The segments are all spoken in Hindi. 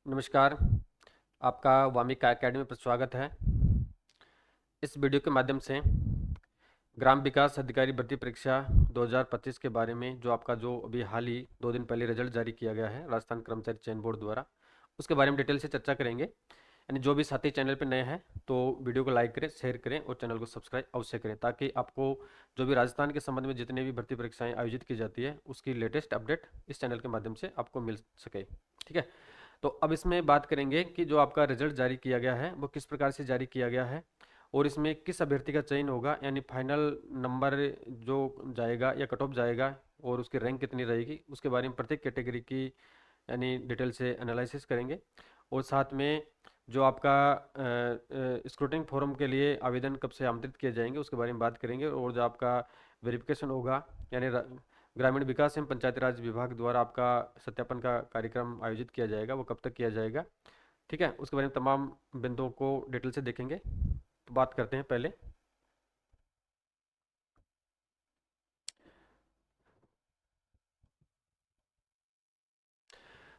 नमस्कार। आपका वामिका एकेडमी पर स्वागत है। इस वीडियो के माध्यम से ग्राम विकास अधिकारी भर्ती परीक्षा 2025 के बारे में जो अभी हाल ही 2 दिन पहले रिजल्ट जारी किया गया है राजस्थान कर्मचारी चयन बोर्ड द्वारा, उसके बारे में डिटेल से चर्चा करेंगे। यानी जो भी साथी चैनल पर नए हैं तो वीडियो को लाइक करें, शेयर करें और चैनल को सब्सक्राइब अवश्य करें, ताकि आपको जो भी राजस्थान के संबंध में जितने भी भर्ती परीक्षाएं आयोजित की जाती है उसकी लेटेस्ट अपडेट इस चैनल के माध्यम से आपको मिल सके। ठीक है। तो अब इसमें बात करेंगे कि जो आपका रिजल्ट जारी किया गया है वो किस प्रकार से जारी किया गया है और इसमें किस अभ्यर्थी का चयन होगा, यानी फाइनल नंबर जो जाएगा या कट ऑफ जाएगा और उसकी रैंक कितनी रहेगी, उसके बारे में प्रत्येक कैटेगरी की यानी डिटेल से एनालिसिस करेंगे। और साथ में जो आपका स्क्रूटिनी फॉर्म के लिए आवेदन कब से आमंत्रित किए जाएंगे उसके बारे में बात करेंगे। और जो आपका वेरिफिकेशन होगा, यानी ग्रामीण विकास एवं पंचायती राज विभाग द्वारा आपका सत्यापन का कार्यक्रम आयोजित किया जाएगा, वो कब तक किया जाएगा। ठीक है, उसके बारे में तमाम बिंदुओं को डिटेल से देखेंगे। तो बात करते हैं पहले।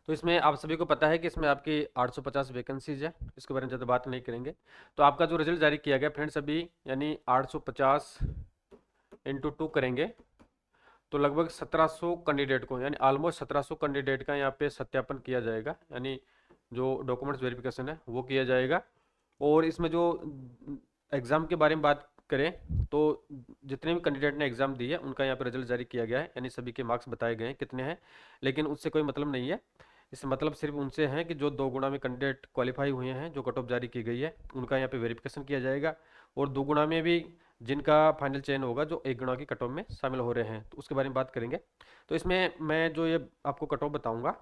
तो इसमें आप सभी को पता है कि इसमें आपकी 850 वैकेंसीज है, इसके बारे में ज़्यादा बात नहीं करेंगे। तो आपका जो रिजल्ट जारी किया गया फ्रेंड्स अभी, यानी 850 इंटू 2 करेंगे तो लगभग 1700 कैंडिडेट को, यानी ऑलमोस्ट 1700 कैंडिडेट का यहाँ पे सत्यापन किया जाएगा, यानी जो डॉक्यूमेंट्स वेरिफिकेशन है वो किया जाएगा। और इसमें जो एग्ज़ाम के बारे में बात करें तो जितने भी कैंडिडेट ने एग्ज़ाम दी है उनका यहाँ पे रिजल्ट जारी किया गया है, यानी सभी के मार्क्स बताए गए हैं कितने हैं, लेकिन उससे कोई मतलब नहीं है। इससे मतलब सिर्फ उनसे है कि जो 2 गुना में कैंडिडेट क्वालिफाई हुए हैं, जो कट ऑफ जारी की गई है उनका यहाँ पे वेरिफिकेशन किया जाएगा। और 2 गुना में भी जिनका फाइनल चयन होगा जो 1 गुना की कट ऑफ में शामिल हो रहे हैं, तो उसके बारे में बात करेंगे। तो इसमें मैं जो ये आपको कट ऑफ बताऊंगा,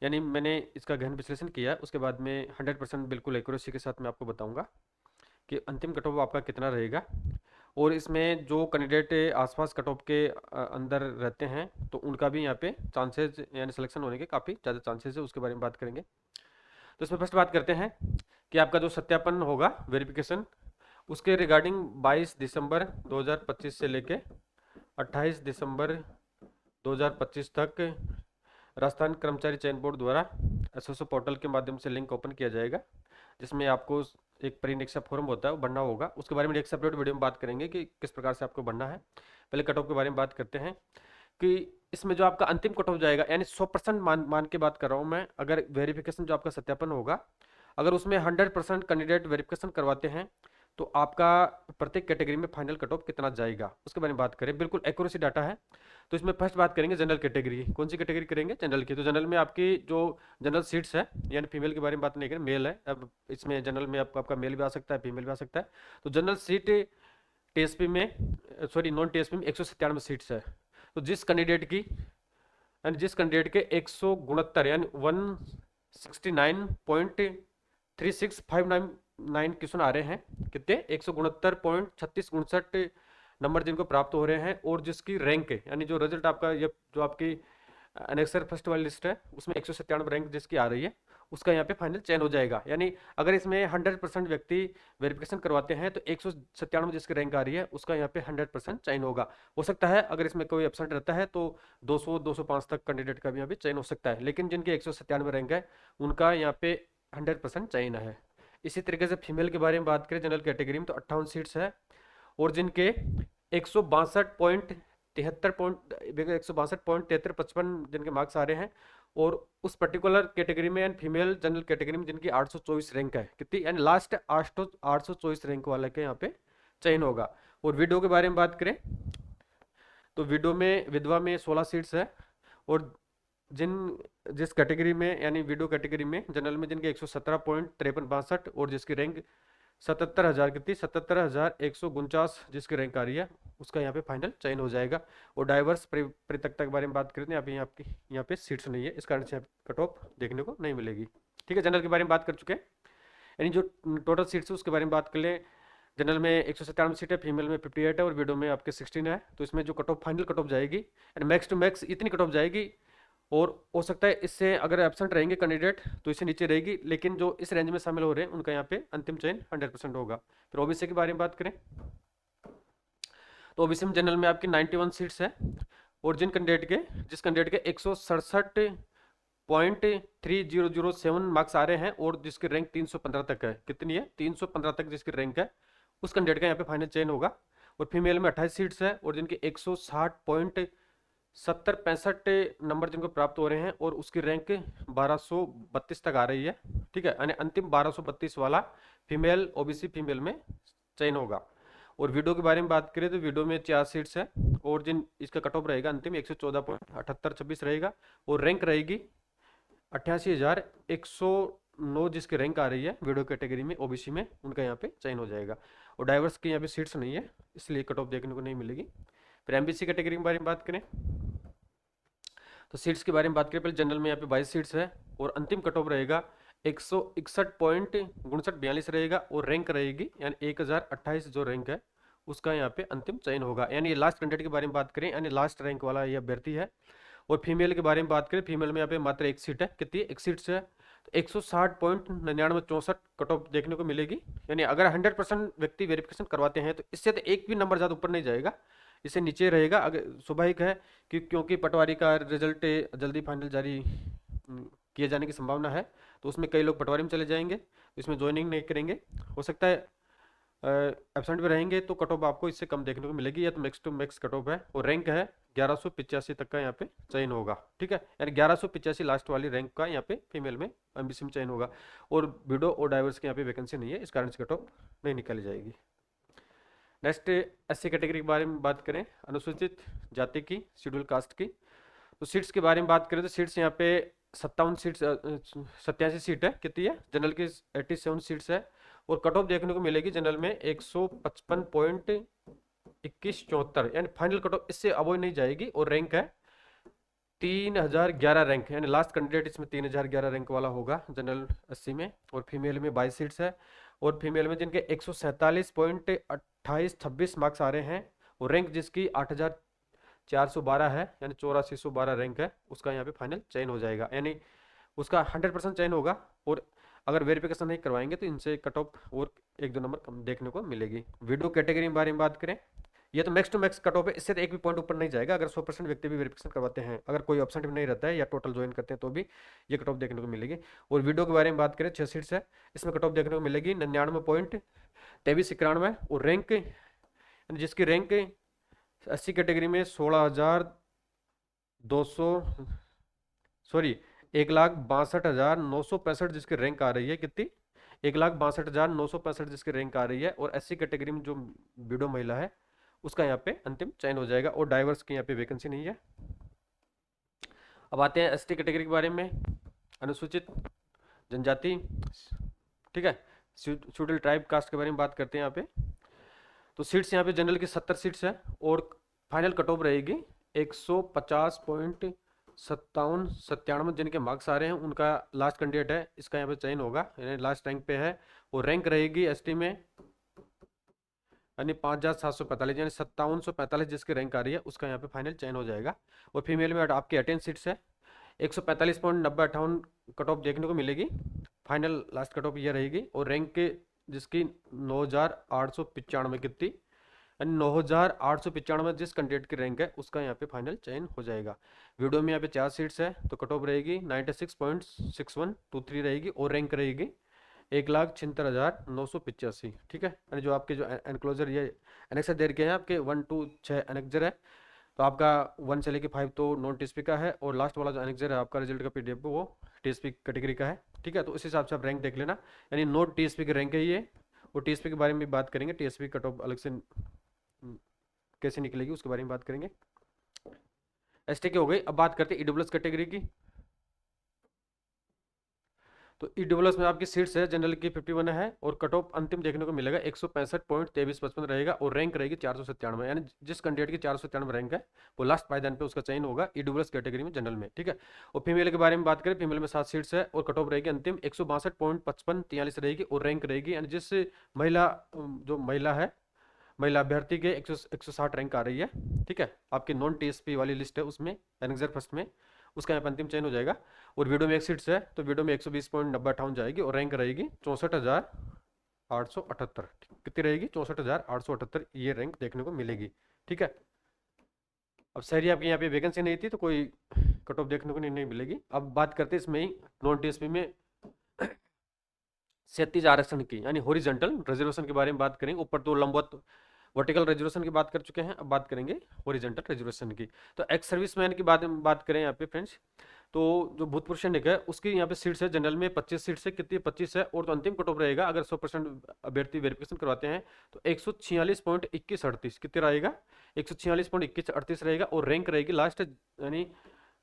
यानी मैंने इसका गहन विश्लेषण किया, उसके बाद में 100% बिल्कुल एक्यूरेसी के साथ मैं आपको बताऊंगा कि अंतिम कट ऑफ आपका कितना रहेगा। और इसमें जो कैंडिडेट आसपास कट ऑफ के अंदर रहते हैं तो उनका भी यहाँ पे चांसेस, यानी सिलेक्शन होने के काफ़ी ज़्यादा चांसेस है, उसके बारे में बात करेंगे। तो इसमें फर्स्ट बात करते हैं कि आपका जो सत्यापन होगा वेरिफिकेशन, उसके रिगार्डिंग 22 दिसंबर 2025 से लेके 28 दिसंबर 2025 तक राजस्थान कर्मचारी चयन बोर्ड द्वारा एसओसो पोर्टल के माध्यम से लिंक ओपन किया जाएगा, जिसमें आपको एक परीक्षा फॉर्म होता है वो भरना होगा। उसके बारे में एक सेपरेट वीडियो में बात करेंगे कि किस प्रकार से आपको भरना है। पहले कट ऑफ के बारे में बात करते हैं कि इसमें जो आपका अंतिम कट ऑफ जाएगा, यानी 100% मान के बात कर रहा हूँ मैं, अगर वेरिफिकेशन जो आपका सत्यापन होगा अगर उसमें 100% कैंडिडेट वेरिफिकेशन करवाते हैं तो आपका प्रत्येक कैटेगरी में फाइनल कट ऑफ कितना जाएगा उसके बारे में बात करें, बिल्कुल एक्यूरेसी डाटा है। तो इसमें फर्स्ट बात करेंगे जनरल कैटेगरी। कौन सी कैटेगरी करेंगे? जनरल की। तो जनरल में आपकी जो जनरल सीट्स है, यानी फीमेल के बारे में बात नहीं करें, मेल है, अब इसमें जनरल में आपका मेल भी आ सकता है, फीमेल भी आ सकता है। तो जनरल सीट टीएसपी में, सॉरी नॉन टीएसपी में 197 सीट्स है। तो जिस कैंडिडेट की, यानी जिस कैंडिडेट के 169 यानी 169.3659 क्वेश्चन आ रहे हैं, कितने 169.3659 नंबर जिनको प्राप्त हो रहे हैं, और जिसकी रैंक है, यानी जो रिजल्ट आपका ये जो आपकी अनेक्सर फर्स्ट वाली लिस्ट है उसमें 197 रैंक जिसकी आ रही है उसका यहाँ पे फाइनल चयन हो जाएगा। यानी अगर इसमें 100% व्यक्ति वेरिफिकेशन करवाते हैं तो 197 जिसकी रैंक आ रही है उसका यहाँ पे 100% चयन होगा। हो सकता है अगर इसमें कोई एब्सेंट रहता है तो 200-205 तक कैंडिडेट का भी यहाँ पे चयन हो सकता है, लेकिन जिनकी 197 रैंक है उनका यहाँ पे 100% चयन है। इसी तरीके से फीमेल के बारे में बात करें जनरल कैटेगरी में तो 58 सीट्स है, और जिनके 162.73 जिनके मार्क्स आ रहे हैं, और उस पर्टिकुलर कैटेगरी में यानी फीमेल जनरल कैटेगरी में जिनकी 824 रैंक है, कितनी, यानी लास्ट 824 रैंक वाले के यहाँ पे चयन होगा। और विडो के बारे में बात करें तो विडो में विधवा में 16 सीट्स है, और जिन जिस कैटेगरी में यानी विडो कैटेगरी में जनरल में जिनके 117.5362 और जिसकी रैंक 77,000 कितनी 77,149 जिसकी रैंक आ रही है उसका यहाँ पे फाइनल चयन हो जाएगा। और डाइवर्स पृथकता के बारे में बात करें अभी आपकी यहाँ पे सीट्स नहीं है, इस कारण से कट ऑफ देखने को नहीं मिलेगी। ठीक है, जनरल के बारे में बात कर चुके हैं, यानी जो टोटल सीट्स है उसके बारे में बात कर लें। जनरल में 197 सीट है, फीमेल में 58 है और विडो में आपके 16 है। तो इसमें जो cut off final cut off जाएगी यानी मैक्स टू मैक्स इतनी कट ऑफ जाएगी, और हो सकता है इससे अगर एब्सेंट रहेंगे कैंडिडेट तो इससे नीचे रहेगी, लेकिन जो इस रेंज में शामिल हो रहे हैं उनका यहाँ पे अंतिम चयन 100% होगा। फिर ओबीसी के बारे में बात करें तो ओबीसी में जनरल में आपकी 91 सीट्स है, और जिस कैंडिडेट के 0.3007 मार्क्स आ रहे हैं और जिसकी रैंक 315 तक है, कितनी है 315 तक जिसकी रैंक है, उस कैंडिडेट का यहाँ पे फाइनल चयन होगा। और फीमेल में 28 सीट्स है और जिनके 160.70-65 नंबर जिनको प्राप्त हो रहे हैं और उसकी रैंक 1232 तक आ रही है, ठीक है, यानी अंतिम 1232 वाला फीमेल ओबीसी फीमेल में चयन होगा। और वीडियो के बारे में बात करें तो वीडियो में 4 सीट्स है और जिन इसका कट ऑफ रहेगा अंतिम 114.7826 रहेगा और रैंक रहेगी 88,109 जिसकी रैंक आ रही है वीडियो कैटेगरी में ओबीसी में, उनका यहाँ पे चयन हो जाएगा। और डाइवर्स की यहाँ पे सीट्स नहीं है इसलिए कट ऑफ देखने को नहीं मिलेगी। फिर एमबीसी कैटेगरी के बारे में बात करें तो सीट्स के बारे में बात करें, पहले जनरल में यहाँ पे 22 सीट्स है और अंतिम कट ऑफ रहेगा 161.6242 रहेगा और रैंक रहेगी यानी 1028 जो रैंक है उसका यहाँ पे अंतिम चयन होगा। यानी लास्ट कैंडिडेट के बारे में बात करें यानी लास्ट रैंक वाला ये अभ्यर्थी है। और फीमेल के बारे में बात करें, फीमेल में यहाँ पे मात्र एक सीट है, कितनी है, एक सीट से है तो 160.9964 कट ऑफ देखने को मिलेगी। यानी अगर 100% व्यक्ति वेरिफिकेशन करवाते हैं तो इससे तो एक भी नंबर ज़्यादा ऊपर नहीं जाएगा, इससे नीचे रहेगा। अगर स्वाभाविक है कि क्योंकि पटवारी का रिजल्ट जल्दी फाइनल जारी किए जाने की संभावना है तो उसमें कई लोग पटवारी में चले जाएंगे, इसमें ज्वाइनिंग नहीं करेंगे, हो सकता है एब्सेंट में रहेंगे तो कट ऑफ आपको इससे कम देखने को मिलेगी। या तो max to max cut off है और रैंक है 1185 तक का यहाँ पे चयन होगा, ठीक है, यानी 1185 लास्ट वाली रैंक का यहाँ पे फीमेल में एमबीसी में चयन होगा। और विडो और डाइवर्स की यहाँ पे वैकेंसी नहीं है, इस कारण से कट ऑफ नहीं निकाली जाएगी। नेक्स्ट एससी कैटेगरी के बारे में बात करें, अनुसूचित जाति की, शेड्यूल कास्ट की, तो सीट्स के बारे में बात करें तो सीट्स यहाँ पे 87 सीट है, कितनी है, जनरल की 87 सीट्स है और कट ऑफ देखने को मिलेगी जनरल में 155.2174 यानी फाइनल कट ऑफ इससे अवॉइड नहीं जाएगी। और रैंक है 3011 रैंक, यानी लास्ट कैंडिडेट इसमें 3011 रैंक वाला होगा जनरल एससी में। और फीमेल में 22 सीट्स है और फीमेल में जिनके 147.2826 मार्क्स आ रहे हैं और रैंक जिसकी 8412 है यानी 8412 रैंक है, उसका यहाँ पे फाइनल चयन हो जाएगा। यानी उसका 100% चयन होगा और अगर वेरिफिकेशन नहीं करवाएंगे तो इनसे कट ऑफ और 1-2 नंबर कम देखने को मिलेगी। वीडियो कैटेगरी के बारे में बात करें, ये तो max to max cut off है, इससे तो एक भी पॉइंट ऊपर नहीं जाएगा अगर 100% व्यक्ति भी वेरिफिकेशन करवाते हैं, अगर कोई ऑप्शन भी नहीं रहता है या टोटल ज्वाइन करते हैं तो भी ये कट ऑफ देखने को मिलेगी। और वीडियो के बारे में बात करें 6 सीट्स है, इसमें कट ऑफ देखने को मिलेगी 99.2391 और रैंक जिसकी रैंक 80 कैटेगरी में 1,62,965 जिसकी रैंक आ रही है, कितनी, 1,62,965 जिसकी रैंक आ रही है। और 80 कैटेगरी में जो विडो महिला है उसका यहाँ पे अंतिम चयन हो जाएगा और डाइवर्स की यहाँ पे वैकेंसी नहीं है। अब आते हैं एसटी कैटेगरी के बारे में, अनुसूचित जनजाति, ठीक है, शेड्यूल ट्राइब कास्ट के बारे में बात करते हैं यहाँ पे। तो सीट्स यहाँ पे जनरल की 70 सीट्स है और फाइनल कट ऑफ रहेगी 150.5797 जिनके मार्क्स आ रहे हैं उनका लास्ट कैंडिडेट है, इसका यहाँ पे चयन होगा, यानी लास्ट रैंक पे है। और रैंक रहेगी एसटी में यानी 5745 यानी 5745 जिसकी रैंक आ रही है उसका यहाँ पे फाइनल चयन हो जाएगा। और फीमेल में आपकी 18 सीट्स है, 145.9058 कट ऑफ देखने को मिलेगी, फाइनल लास्ट कट ऑफ ये रहेगी। और रैंक जिसकी 9895 कितनी, यानी 9895 जिस कैंडिडेट की रैंक है उसका यहाँ पे फाइनल चयन हो जाएगा। वीडियो में यहाँ पे 4 सीट्स है तो कट ऑफ रहेगी 96.6123 रहेगी और रैंक रहेगी 1,76,985, ठीक है, यानी जो आपके जो एनक्लोजर ये एनेक्सर दे रखे हैं आपके 1 to 6 एनेक्सर है, तो आपका 1 से लेके 5 तो नॉन टीएसपी का है और लास्ट वाला जो एनेक्सर है आपका रिजल्ट का पीडीएफ वो टीएसपी कैटेगरी का है, ठीक है, तो उस हिसाब से आप रैंक देख लेना, यानी नॉन टीएसपी की रैंक है ये। और टीएसपी के बारे में भी बात करेंगे, टीएसपी कट ऑफ अलग से कैसे निकलेगी उसके बारे में बात करेंगे। एसटी की हो गई, अब बात करते हैं ईडब्ल्यूएस कैटेगरी की। तो ईडब्ल्यूएस में आपकी सीट्स है जनरल की 51 है और कट ऑफ अंतिम देखने को मिलेगा 165.2355 रहेगा और रैंक रहेगी 497, यानी जिस कैंडिडेट की 497 रैंक है वो लास्ट पायदान पे उसका चयन होगा ईडब्ल्यूएस कैटेगरी में जनरल में, ठीक है। और फीमेल के बारे में बात करें, फीमेल में 7 सीट्स है और कट ऑफ रहेगी अंतिम 162.5543 रहेगी और रैंक रहेगी, यानी जिस महिला जो महिला है महिला अभ्यर्थी के 160 रैंक आ रही है, ठीक है, आपकी नॉन टीएसपी वाली लिस्ट है उसमें एनेक्सर फर्स्ट में, उसका यहाँ पर अंतिम चयन हो जाएगा। और वीडियो में 1 सीट्स है तो वीडियो में 120.9058 जाएगी और रैंक रहेगी 64,878, कितनी रहेगी 64,878 ये रैंक देखने को मिलेगी, ठीक है। अब शहरी आपकी यहाँ पे वैकेंसी नहीं थी तो कोई कट ऑफ देखने को नहीं मिलेगी। अब बात करते हैं इसमें ही नॉन टीएसपी में क्षैतिज आरक्षण की यानी हॉरिजॉन्टल रिजर्वेशन के बारे में बात करेंगे। ऊपर तो लंबवत वर्टिकल रिजर्वेशन की बात कर चुके हैं, अब बात करेंगे हॉरिजॉन्टल रिजर्वेशन की। तो एक्स सर्विसमैन की बात करें यहाँ पे फ्रेंड्स, तो जो भूतपूर्व सैनिक है उसकी यहाँ पे सीट्स है, जनरल में 25 सीट्स है, कितनी 25 है, और तो अंतिम कट ऑफ रहेगा अगर 100% अभ्यर्थी वेरिफिकेशन करवाते हैं तो 146.2138 कितने रहेगा, 146.2138 रहेगा। और रैंक रहेगी लास्ट यानी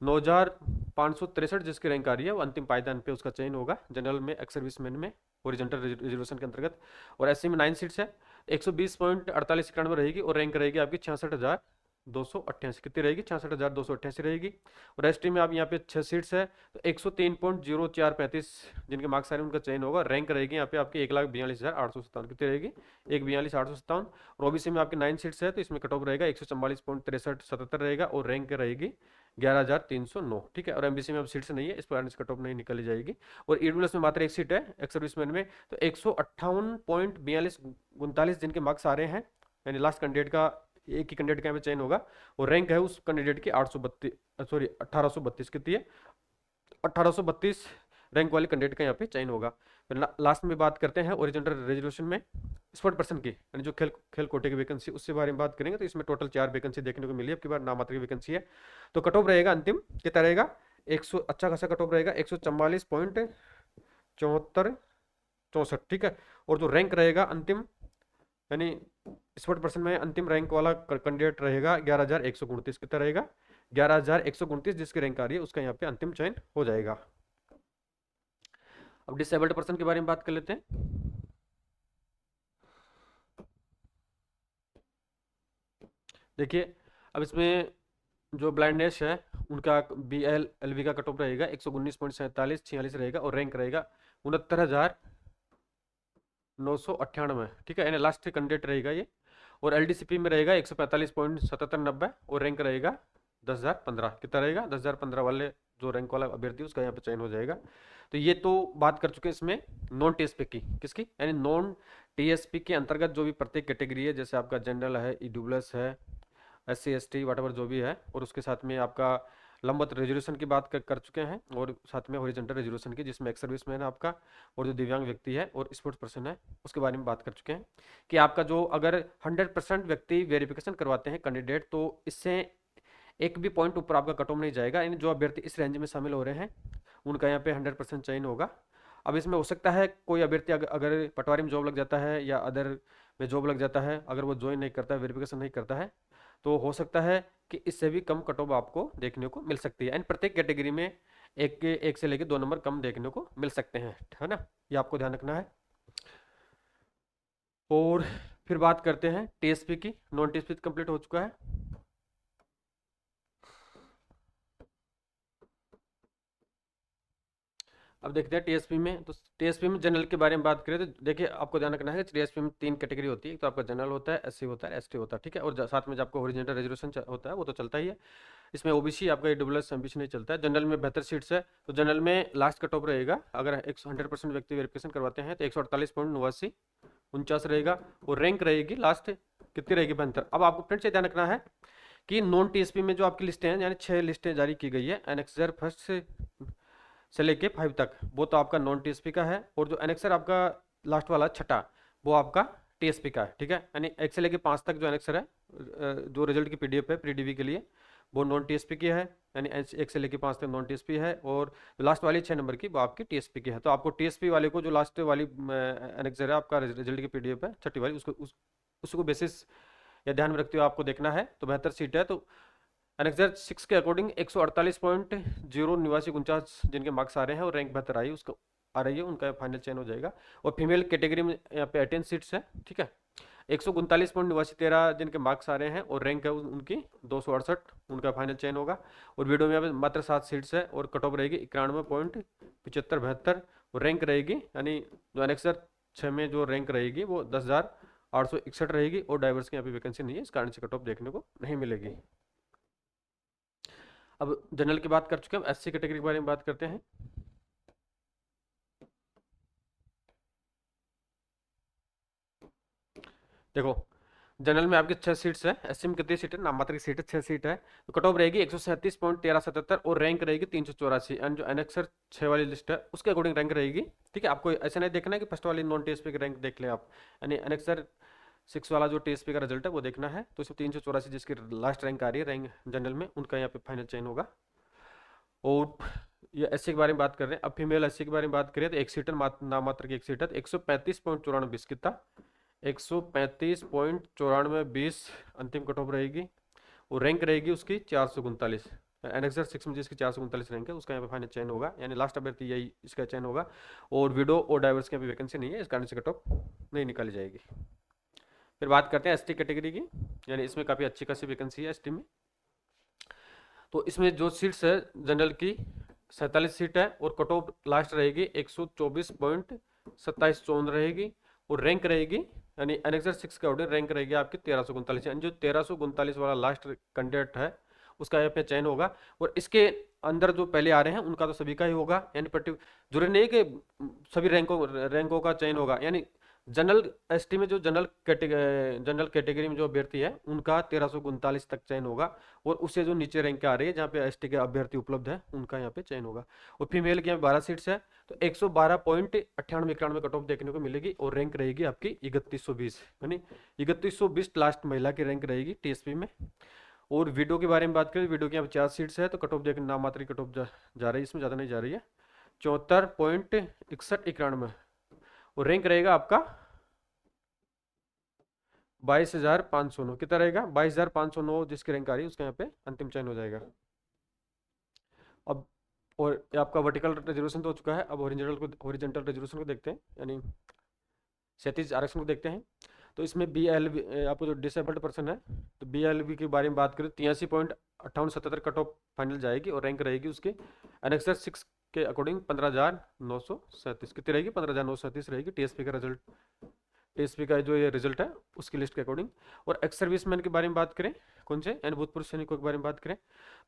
9563 जिसकी रैंक आ रही है वो अंतिम पायदान पे उसका चयन होगा जनरल में, एक्स सर्विसमैन में हॉरिजॉन्टल रिजर्वेशन के अंतर्गत। और एससी में 9 सीट्स है, 120.4891 रहेगी और रैंक रहेगी आपकी 66,288 कितनी रहेगी, 66,288 रहेगी। और एसटी में आप यहाँ पे 6 सीट्स है तो 103.0435 जिनके मार्क्स आ रहे हैं उनका चयन होगा। रैंक रहेगी यहाँ पे आपकी 1,42,857 कितनी रहेगी, 1,42,857। और ओबीसी में आपकी 9 सीट्स है तो इसमें कट ऑफ रहेगा 144.6377 रहेगा और रैंक रहेगी 11,309, ठीक है। और एमबीसी में अब सीट्स नहीं है, इस पर कट ऑफ नहीं निकाली जाएगी। और ईडब्ल्यूएस में मात्र एक सीट है एक्स सर्विसमैन में, तो 158.4249 जिनके मार्क्स आ रहे हैं यानी लास्ट कैंडिडेट का एक ही कैंडिडेट का यहाँ पे चयन होगा। और रैंक है उस कैंडिडेट की 1832 कितनी है, 1832 रैंक वाले कैंडिडेट का यहाँ पे चयन होगा। फिर लास्ट में बात करते हैं ओरिजिनल रिजर्वेशन में स्पोर्ट पर्सन की यानी जो खेल कोटे की वैकेंसी उसके बारे में बात करेंगे। तो इसमें टोटल 4 वैकेंसी देखने को मिली है, अब की बार नामात्र की वैकेंसी है। तो कट ऑफ रहेगा अंतिम कितना रहेगा, 100 अच्छा खासा कट ऑफ रहेगा 144.7464, ठीक है। और जो रैंक रहेगा अंतिम यानी स्पोर्ट पर्सन में अंतिम रैंक वाला कैंडिडेट रहेगा 11,129 कितना रहेगा, 11,129 जिसकी रैंक आ रही है उसका यहाँ पे अंतिम चयन हो जाएगा। अब डिसेबल्ड पर्सन के बारे में बात कर लेते हैं। देखिए अब इसमें जो ब्लाइंडनेस है उनका BLLB का कट ऑफ रहेगा 119.4746 रहेगा और रैंक रहेगा 69,998, ठीक है, यानी लास्ट कैंडिडेट रहेगा ये। और LDCP में रहेगा 145.7790 और रैंक रहेगा 10,015 कितना रहेगा, 10,015 वाले जो रैंक वाला अभ्यर्थी उसका यहाँ पे चयन हो जाएगा। तो ये तो बात कर चुके हैं इसमें नॉन टीएसपी की, किसकी यानी नॉन टीएसपी के अंतर्गत जो भी प्रत्येक कैटेगरी है, जैसे आपका जनरल है, ईडब्ल्यूएस है, SC ST वट जो भी है, और उसके साथ में आपका लंबवत रिजर्वेशन की बात कर चुके हैं, और साथ में हॉरिजॉन्टल रिजर्वेशन की जिसमें एक्स सर्विसमैन है आपका और जो दिव्यांग व्यक्ति है और स्पोर्ट्स पर्सन है उसके बारे में बात कर चुके हैं कि आपका जो अगर 100% व्यक्ति वेरिफिकेशन करवाते हैं कैंडिडेट तो इससे एक भी पॉइंट ऊपर आपका कट ऑफ नहीं जाएगा, यानी जो अभ्यर्थी इस रेंज में शामिल हो रहे हैं उनका यहाँ पे 100% चयन होगा। अब इसमें हो सकता है कोई अभ्यर्थी अगर पटवारी में जॉब लग जाता है या अदर में जॉब लग जाता है, अगर वो ज्वाइन नहीं करता है, वेरिफिकेशन नहीं करता है, तो हो सकता है कि इससे भी कम कट ऑफ आपको देखने को मिल सकती है। एंड प्रत्येक कैटेगरी में एक से लेकर 2 नंबर कम देखने को मिल सकते हैं, है ना, ये आपको ध्यान रखना है। और फिर बात करते हैं टीएसपी की। नॉन टीएसपी कंप्लीट हो चुका है। अब देखते हैं टीएसपी में। तो टीएसपी में जनरल के बारे में बात करें तो देखिए आपको ध्यान रखना है कि टीएसपी में 3 कैटेगरी होती है, तो आपका जनरल होता है, एससी होता है, एसटी होता है, ठीक है। और साथ में जो आपको ओरिजिनल रिजर्वेशन होता है वो तो चलता ही है। इसमें ओबीसी आपका ईडब्ल्यूएस एमबीसी नहीं चलता है। जनरल में 72 सीट्स है, तो जनरल में लास्ट कट ऑफ रहेगा अगर 100% व्यक्ति वेरिफिकेशन करवाते हैं तो 148.89 रहेगा और रैंक रहेगी लास्ट कितनी रहेगी, 72। अब आपको फ्रेंड्स ये ध्यान रखना है कि नॉन टीएसपी में जो आपकी लिस्टें हैं यानी 6 लिस्टें जारी की गई है, एनेक्सर फर्स्ट से लेके 5 तक, वो तो आपका नॉन टीएसपी का है। और जो एनेक्सर आपका लास्ट वाला छठा वो आपका टीएसपी का है, ठीक है। यानी 1 से लेके 5 तक जो एनेक्सर है जो रिजल्ट की पीडीएफ है प्री डीवी के लिए वो नॉन टीएसपी की है, यानी 1 से लेके 5 तक नॉन टीएसपी है। और लास्ट वाली 6 नंबर की वो आपकी टीएसपी की है। तो आपको टीएसपी वाले को जो लास्ट वाली एनेक्सर है आपका रिजल्ट की पीडीएफ है छठी वाली, उसको बेसिस या ध्यान में रखते हुए आपको देखना है। तो 72 सीट है, तो एनेक्सर 6 के अकॉर्डिंग 148.089 जिनके मार्क्स आ रहे हैं और रैंक 72 आई उसको आ रही है, उनका फाइनल चयन हो जाएगा। और फीमेल कैटेगरी में यहाँ पे 18 सीट्स है, ठीक है, 139.89 जिनके मार्क्स आ रहे हैं और रैंक है उनकी 268, उनका फाइनल चयन होगा। और वीडियो में यहाँ पे मात्र 7 सीट्स है और कट ऑफ रहेगी 91.7572 और रैंक रहेगी यानी जो एनेक्सर 6 में जो रैंक रहेगी वो 10,861 रहेगी। और डाइवर्स की यहाँ पे वैकेंसी नहीं है, इस कारण से कट ऑफ देखने को नहीं मिलेगी। अब जनरल की बात कर चुके हैं, एससी कैटेगरी के बारे में बात करते हैं। देखो जनरल में आपकी 6 सीट्स है, एससी में कितनी सीट है, नाममात्र की सीट है 6 सीट है, तो कट ऑफ रहेगी 137.1377 और रैंक रहेगी 384। एंड जो एनेक्सर 6 वाली लिस्ट है उसके अकॉर्डिंग रैंक रहेगी। ठीक है, आपको ऐसा नहीं देखना है कि फर्स्ट वाली नॉन टीएसपी की रैंक देख ले आप, यानी एनेक्सर 6 वाला जो टीएसपी का रिजल्ट है वो देखना है। तो इसमें 384 जिसकी लास्ट रैंक आ रही है रैंक जनरल में, उनका यहाँ पे फाइनल चयन होगा। और ये एससी के बारे में बात कर रहे हैं, अब फीमेल एससी के बारे में बात करें तो एक सीटर नामात्र की एक सीट है, 135.94 कितना, 135.94 अंतिम कट ऑफ रहेगी। और रैंक रहेगी उसकी 439। एनेक्सर 6 में जिसकी 439 रैंक है उसका यहाँ पे फाइनल चयन होगा, यानी लास्ट अभ्यर्थी यही इसका चयन होगा। और विडो और डाइवर्स की यहाँ पे वैकेंसी नहीं है, इस कारण से कट ऑफ नहीं निकाली जाएगी। फिर बात करते हैं एसटी कैटेगरी की, यानी इसमें काफ़ी अच्छी खासी वैकेंसी है एसटी में। तो इसमें जो सीट्स है जनरल की 47 सीट है और कट ऑफ लास्ट रहेगी 124.2754 रहेगी। और रैंक रहेगी यानी एनेक्सर 6 के ऑर्डर रैंक रहेगी आपकी 1339, यानी जो 1339 वाला लास्ट कैंडिडेट है उसका यहाँ पे चयन होगा। और इसके अंदर जो पहले आ रहे हैं उनका तो सभी का ही होगा, यानी जरूरी नहीं कि सभी रैंकों का चयन होगा। यानी जनरल एसटी में जो जनरल कैटेगरी में जो अभ्यर्थी है उनका 1339 तक चयन होगा। और उससे जो नीचे रैंक आ रही है जहाँ पे एसटी के अभ्यर्थी उपलब्ध है उनका यहाँ पे चयन होगा। और फीमेल की यहाँ 12 सीट्स है, तो 112.9891 कट ऑफ देखने को मिलेगी और रैंक रहेगी आपकी 3120, यानी 3120 लास्ट महिला की रैंक रहेगी टीएसपी में। और वीडियो के बारे में बात करें, वीडियो की यहाँ 50 सीट्स है, तो कट ऑफ देखने नाम मात्र कट ऑफ जा रही है, इसमें ज़्यादा नहीं जा रही है, 74.6191। और रैंक रहेगा आपका 22,509, कितना रहेगा 22,509 जिसकी रैंक आ रही है उसका यहाँ पे अंतिम चयन हो जाएगा। अब और ये आपका वर्टिकल रिजर्वेशन तो हो चुका है, अब हॉरिजॉन्टल रिजर्वेशन को देखते हैं, यानी 37 आरक्षण को देखते हैं। तो इसमें बी एल आपको जो डिसेबल्ड पर्सन है, तो बी एल के बारे में बात करें 83.5877 कट ऑफ फाइनल जाएगी और रैंक रहेगी उसके एनेक्सर 6 के अकॉर्डिंग 15,937, कितनी रहेगी 15,937 रहेगी टीएसपी का रिजल्ट, टीएसपी का जो ये रिजल्ट है उसकी लिस्ट के अकॉर्डिंग। और एक्स सर्विसमैन के बारे में बात करें, कौन से यानी भूतपूर्व सैनिकों के बारे में बात करें,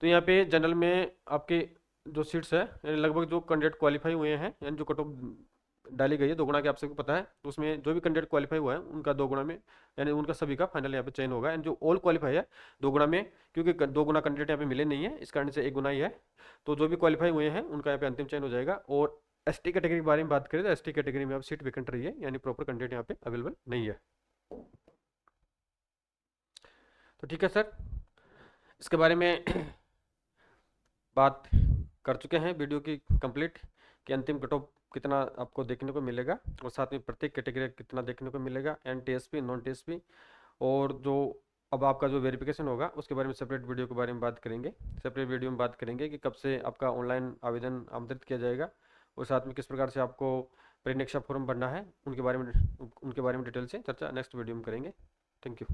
तो यहाँ पे जनरल में आपके जो सीट्स है यानी लगभग जो कैंडिडेट क्वालिफाई हुए हैं, यानी जो कट ऑफ डाली गई है दोगुना के आप सबको पता है, तो उसमें जो भी कैंडिडेट क्वालिफाई हुआ है उनका दोगुना में, यानी उनका सभी का फाइनल यहाँ पे चयन होगा। एंड जो ऑल क्वालिफाई है दोगुना में, क्योंकि दोगुना कैंडिडेट यहाँ पे मिले नहीं है इस कारण से एक गुना ही है, तो जो भी क्वालिफाई हुए हैं उनका यहाँ पे अंतिम चयन हो जाएगा। और एसटी कैटेगरी के बारे में बात करें तो एसटी कैटेगरी में अब सीट वेकेंट रही है, यानी प्रॉपर कैंडिडेट यहाँ पे अवेलेबल नहीं है। तो ठीक है सर, इसके बारे में बात कर चुके हैं वीडियो की कंप्लीट, कि अंतिम कट ऑफ कितना आपको देखने को मिलेगा और साथ में प्रत्येक कैटेगरी कितना देखने को मिलेगा, एन टीएसपी नॉन टीएसपी। और जो अब आपका जो वेरिफिकेशन होगा उसके बारे में सेपरेट वीडियो के बारे में बात करेंगे, सेपरेट वीडियो में बात करेंगे कि कब से आपका ऑनलाइन आवेदन आमंत्रित किया जाएगा और साथ में किस प्रकार से आपको परीक्षा फॉर्म भरना है, उनके बारे में डिटेल से चर्चा नेक्स्ट वीडियो में करेंगे। Thank you.